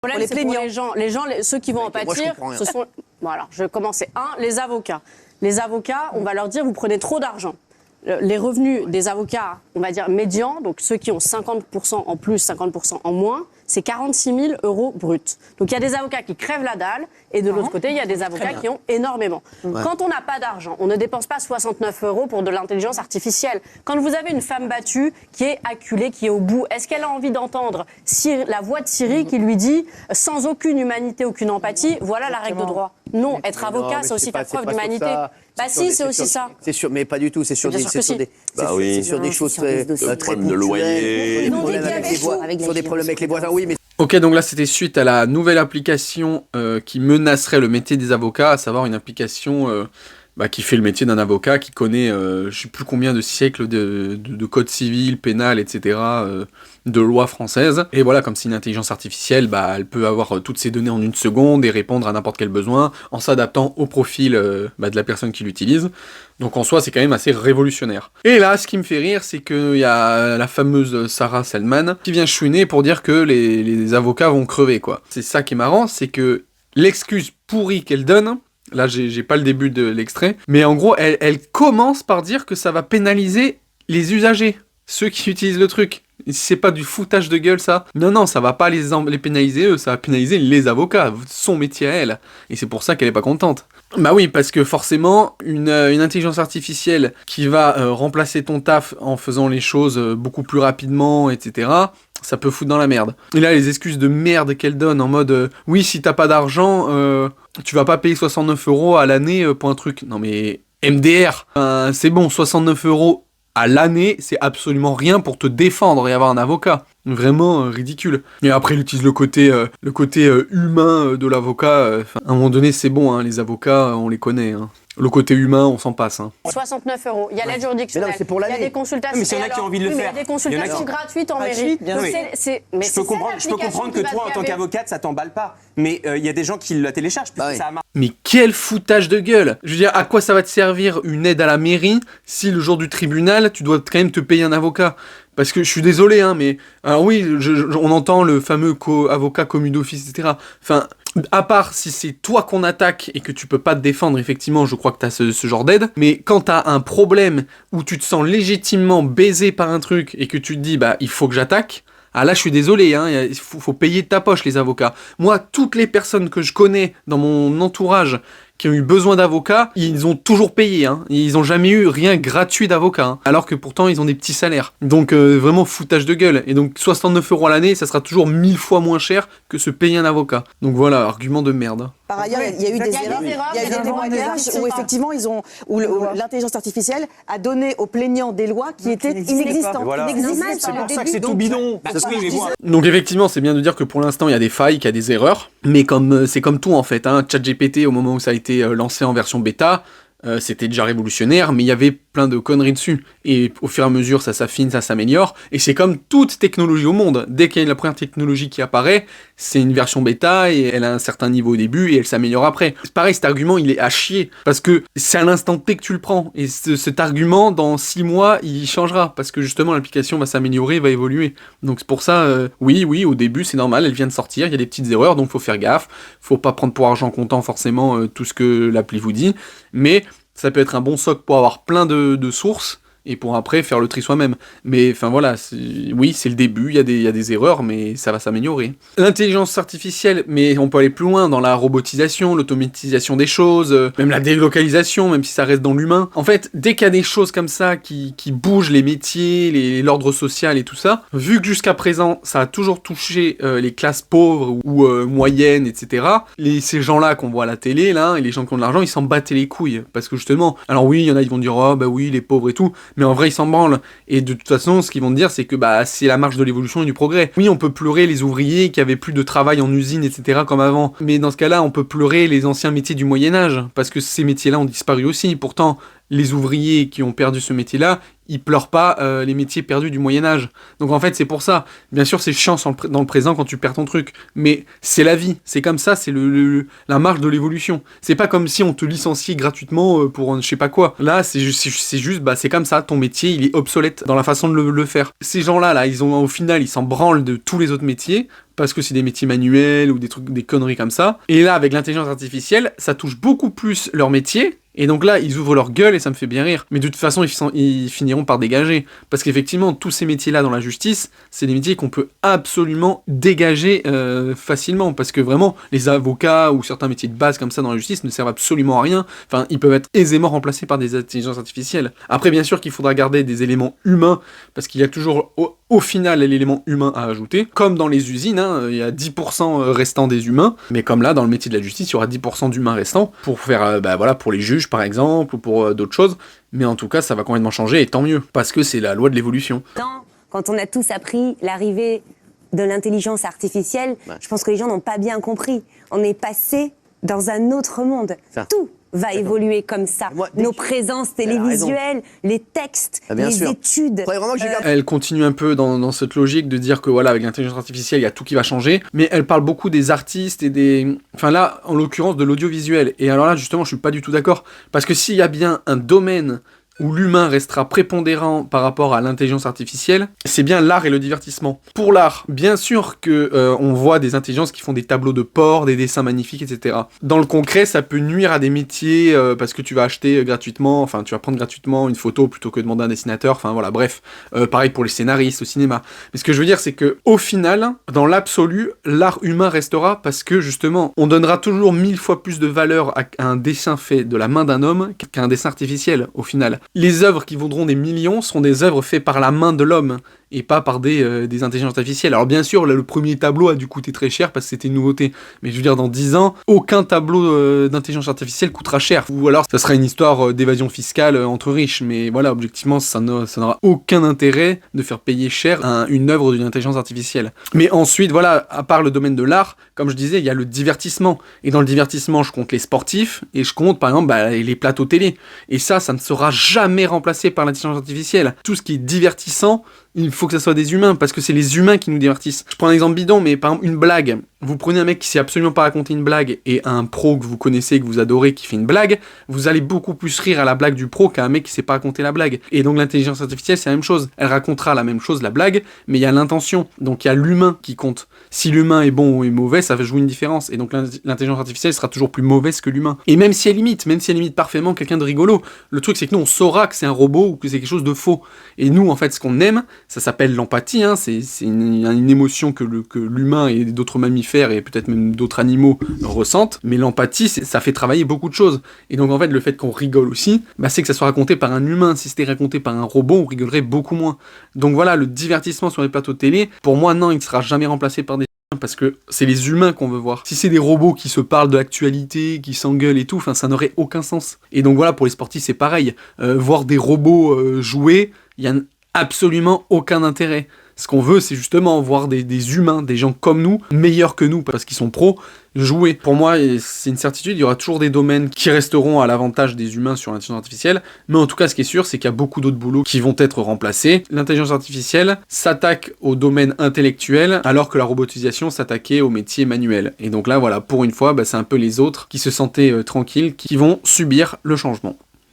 Pour les plaignants. Ceux qui vont en pâtir, ce sont... Bon alors, je vais commencer. Les avocats. Les avocats, on va leur dire, vous prenez trop d'argent. Les revenus des avocats, on va dire médians, donc ceux qui ont 50% en plus, 50% en moins, c'est 46 000 € bruts. Donc il y a des avocats qui crèvent la dalle, et de l'autre côté, il y a des avocats qui ont énormément. Ouais. Quand on n'a pas d'argent, on ne dépense pas 69 € pour de l'intelligence artificielle. Quand vous avez une femme battue qui est acculée, qui est au bout, est-ce qu'elle a envie d'entendre la voix de Siri qui lui dit, sans aucune humanité, aucune empathie, voilà la règle de droit? Non, être avocat, c'est aussi faire preuve d'humanité. Bah si, c'est aussi ça. C'est sûr, mais pas du tout. C'est sur des choses très de loyer, sur des problèmes avec les voisins. Oui, mais ok, donc là c'était suite à la nouvelle application qui menacerait le métier des avocats, à savoir une application qui fait le métier d'un avocat, qui connaît je sais plus combien de siècles de code civil, pénal, etc., de lois françaises. Et voilà, comme c'est une intelligence artificielle, elle peut avoir toutes ces données en une seconde et répondre à n'importe quel besoin en s'adaptant au profil de la personne qui l'utilise. Donc en soi, c'est quand même assez révolutionnaire. Et là, ce qui me fait rire, c'est qu'il y a la fameuse Sarah Salman qui vient chouiner pour dire que les avocats vont crever, quoi. C'est ça qui est marrant, c'est que l'excuse pourrie qu'elle donne, là j'ai pas le début de l'extrait, mais en gros, elle commence par dire que ça va pénaliser les usagers, ceux qui utilisent le truc. C'est pas du foutage de gueule, ça. Non, ça va pas les pénaliser eux, ça va pénaliser les avocats, son métier à elle. Et c'est pour ça qu'elle est pas contente. Bah oui, parce que forcément, une intelligence artificielle qui va remplacer ton taf en faisant les choses beaucoup plus rapidement, etc., ça peut foutre dans la merde. Et là, les excuses de merde qu'elle donne en mode oui, si t'as pas d'argent, tu vas pas payer 69 € à l'année pour un truc. Non mais MDR, c'est bon, 69 € à l'année, c'est absolument rien pour te défendre et avoir un avocat. Vraiment ridicule. Et après, il utilise le côté humain de l'avocat. À un moment donné, c'est bon, les avocats, on les connaît. Le côté humain, on s'en passe. 69 €. Il y a l'aide juridictionnelle. C'est pour il y a des consultations. Mais s'il y en a qui ont envie de le faire. Il y a des consultations gratuites en mairie. Je peux comprendre que toi, en tant qu'avocate, ça t'emballe pas. Mais il y a des gens qui la téléchargent puisque ça marche. Mais quel foutage de gueule! Je veux dire, à quoi ça va te servir une aide à la mairie si le jour du tribunal, tu dois quand même te payer un avocat? Parce que je suis désolé, mais... Alors oui, on entend le fameux avocat commis d'office, etc. Enfin, à part si c'est toi qu'on attaque et que tu peux pas te défendre, effectivement, je crois que t'as ce genre d'aide. Mais quand t'as un problème où tu te sens légitimement baisé par un truc et que tu te dis, il faut que j'attaque... Ah là, je suis désolé, il faut payer de ta poche, les avocats. Moi, toutes les personnes que je connais dans mon entourage qui ont eu besoin d'avocats, ils ont toujours payé, Ils ont jamais eu rien gratuit d'avocat, Alors que pourtant, ils ont des petits salaires. Donc, vraiment foutage de gueule. Et donc, 69 € à l'année, ça sera toujours 1000 fois moins cher que se payer un avocat. Donc voilà, argument de merde. Par ailleurs, il y a eu des erreurs, il y a eu des témoignages où effectivement, où l'intelligence artificielle a donné aux plaignants des lois qui étaient inexistantes. Voilà. C'est pour ça que c'est tout bidon. Donc effectivement, c'est bien de dire que pour l'instant, il y a des failles, qu'il y a des erreurs. Mais c'est comme tout en fait. ChatGPT, au moment où ça a été lancé en version bêta, c'était déjà révolutionnaire, mais il y avait plein de conneries dessus. Et au fur et à mesure, ça s'affine, ça s'améliore. Et c'est comme toute technologie au monde. Dès qu'il y a la première technologie qui apparaît, c'est une version bêta et elle a un certain niveau au début et elle s'améliore après. C'est pareil, cet argument, il est à chier. Parce que c'est à l'instant T que tu le prends. Et cet argument, dans 6 mois, il changera. Parce que justement, l'application va s'améliorer, va évoluer. Donc c'est pour ça, oui, au début, c'est normal, elle vient de sortir, il y a des petites erreurs, donc faut faire gaffe. Faut pas prendre pour argent comptant forcément tout ce que l'appli vous dit. Mais ça peut être un bon socle pour avoir plein de sources et pour après faire le tri soi-même. Mais enfin voilà, oui, c'est le début, il y a des erreurs, mais ça va s'améliorer. L'intelligence artificielle, mais on peut aller plus loin dans la robotisation, l'automatisation des choses, même la délocalisation, même si ça reste dans l'humain. En fait, dès qu'il y a des choses comme ça qui bougent les métiers, l'ordre social et tout ça, vu que jusqu'à présent, ça a toujours touché les classes pauvres ou moyennes, etc., ces gens-là qu'on voit à la télé, là, et les gens qui ont de l'argent, ils s'en battaient les couilles. Parce que justement, alors oui, il y en a, ils vont dire, oh bah oui, les pauvres et tout, mais en vrai, ils s'en branlent. Et de toute façon, ce qu'ils vont te dire, c'est que c'est la marche de l'évolution et du progrès. Oui, on peut pleurer les ouvriers qui avaient plus de travail en usine, etc., comme avant. Mais dans ce cas-là, on peut pleurer les anciens métiers du Moyen-Âge, parce que ces métiers-là ont disparu aussi. Pourtant, les ouvriers qui ont perdu ce métier-là, ils pleurent pas les métiers perdus du Moyen-Âge. Donc en fait, c'est pour ça. Bien sûr, c'est chiant dans le présent quand tu perds ton truc, mais c'est la vie. C'est comme ça, c'est la marche de l'évolution. C'est pas comme si on te licenciait gratuitement pour je sais pas quoi. Là, c'est juste, c'est comme ça. Ton métier, il est obsolète dans la façon de le faire. Ces gens-là, au final, ils s'en branlent de tous les autres métiers, parce que c'est des métiers manuels ou des conneries comme ça. Et là, avec l'intelligence artificielle, ça touche beaucoup plus leur métier. Et donc là, ils ouvrent leur gueule et ça me fait bien rire. Mais de toute façon, ils finiront par dégager. Parce qu'effectivement, tous ces métiers-là dans la justice, c'est des métiers qu'on peut absolument dégager facilement. Parce que vraiment, les avocats ou certains métiers de base comme ça dans la justice ne servent absolument à rien. Enfin, ils peuvent être aisément remplacés par des intelligences artificielles. Après, bien sûr qu'il faudra garder des éléments humains, parce qu'il y a toujours au final l'élément humain à ajouter. Comme dans les usines, hein, il y a 10% restants des humains. Mais comme là, dans le métier de la justice, il y aura 10% d'humains restants pour faire, voilà, pour les juges par exemple, ou pour d'autres choses, mais en tout cas ça va complètement changer, et tant mieux, parce que c'est la loi de l'évolution. Quand on a tous appris l'arrivée de l'intelligence artificielle, je pense que les gens n'ont pas bien compris. On est passé dans un autre monde. Tout va évoluer comme ça. Nos présences télévisuelles, les textes, les études. Elle continue un peu dans cette logique de dire que voilà, avec l'intelligence artificielle, il y a tout qui va changer, mais elle parle beaucoup des artistes et des... Enfin là, en l'occurrence, de l'audiovisuel. Et alors là, justement, je suis pas du tout d'accord, parce que s'il y a bien un domaine où l'humain restera prépondérant par rapport à l'intelligence artificielle, c'est bien l'art et le divertissement. Pour l'art, bien sûr que on voit des intelligences qui font des tableaux de port, des dessins magnifiques, etc. Dans le concret, ça peut nuire à des métiers parce que tu vas acheter gratuitement, enfin tu vas prendre gratuitement une photo plutôt que demander à un dessinateur, enfin voilà, bref. Pareil pour les scénaristes au cinéma. Mais ce que je veux dire, c'est que au final, dans l'absolu, l'art humain restera parce que justement, on donnera toujours 1000 fois plus de valeur à un dessin fait de la main d'un homme qu'à un dessin artificiel, au final. Les œuvres qui vaudront des millions seront des œuvres faites par la main de l'homme et pas par des intelligences artificielles. Alors bien sûr, là, le premier tableau a dû coûter très cher parce que c'était une nouveauté. Mais je veux dire, dans 10 ans, aucun tableau d'intelligence artificielle coûtera cher. Ou alors, ça sera une histoire d'évasion fiscale entre riches. Mais voilà, objectivement, ça n'aura aucun intérêt de faire payer cher une œuvre d'une intelligence artificielle. Mais ensuite, voilà, à part le domaine de l'art, comme je disais, il y a le divertissement. Et dans le divertissement, je compte les sportifs et je compte, par exemple, les plateaux télé. Et ça ne sera jamais remplacé par l'intelligence artificielle. Tout ce qui est divertissant, il faut que ça soit des humains, parce que c'est les humains qui nous divertissent. Je prends un exemple bidon, mais par exemple, une blague. Vous prenez un mec qui sait absolument pas raconter une blague, et un pro que vous connaissez, que vous adorez, qui fait une blague, vous allez beaucoup plus rire à la blague du pro qu'à un mec qui sait pas raconter la blague. Et donc l'intelligence artificielle, c'est la même chose. Elle racontera la même chose, la blague, mais il y a l'intention. Donc il y a l'humain qui compte. Si l'humain est bon ou mauvais, ça va jouer une différence. Et donc l'intelligence artificielle sera toujours plus mauvaise que l'humain. Et même si elle imite parfaitement quelqu'un de rigolo, le truc c'est que nous on saura que c'est un robot ou que c'est quelque chose de faux. Et nous en fait ce qu'on aime, ça s'appelle l'empathie, hein, c'est une émotion que l'humain et d'autres mammifères et peut-être même d'autres animaux ressentent, mais l'empathie ça fait travailler beaucoup de choses. Et donc en fait le fait qu'on rigole aussi, c'est que ça soit raconté par un humain. Si c'était raconté par un robot, on rigolerait beaucoup moins. Donc voilà, le divertissement sur les plateaux de télé, pour moi non, il ne sera jamais remplacé par des parce que c'est les humains qu'on veut voir. Si c'est des robots qui se parlent de l'actualité, qui s'engueulent et tout, ça n'aurait aucun sens. Et donc voilà, pour les sportifs, c'est pareil. Voir des robots jouer, il y a absolument aucun intérêt. Ce qu'on veut, c'est justement voir des humains, des gens comme nous, meilleurs que nous, parce qu'ils sont pros, jouer. Pour moi, c'est une certitude, il y aura toujours des domaines qui resteront à l'avantage des humains sur l'intelligence artificielle, mais en tout cas, ce qui est sûr, c'est qu'il y a beaucoup d'autres boulots qui vont être remplacés. L'intelligence artificielle s'attaque au domaine intellectuel, alors que la robotisation s'attaquait au métier manuel. Et donc là, voilà, pour une fois, c'est un peu les autres qui se sentaient tranquilles, qui vont subir le changement.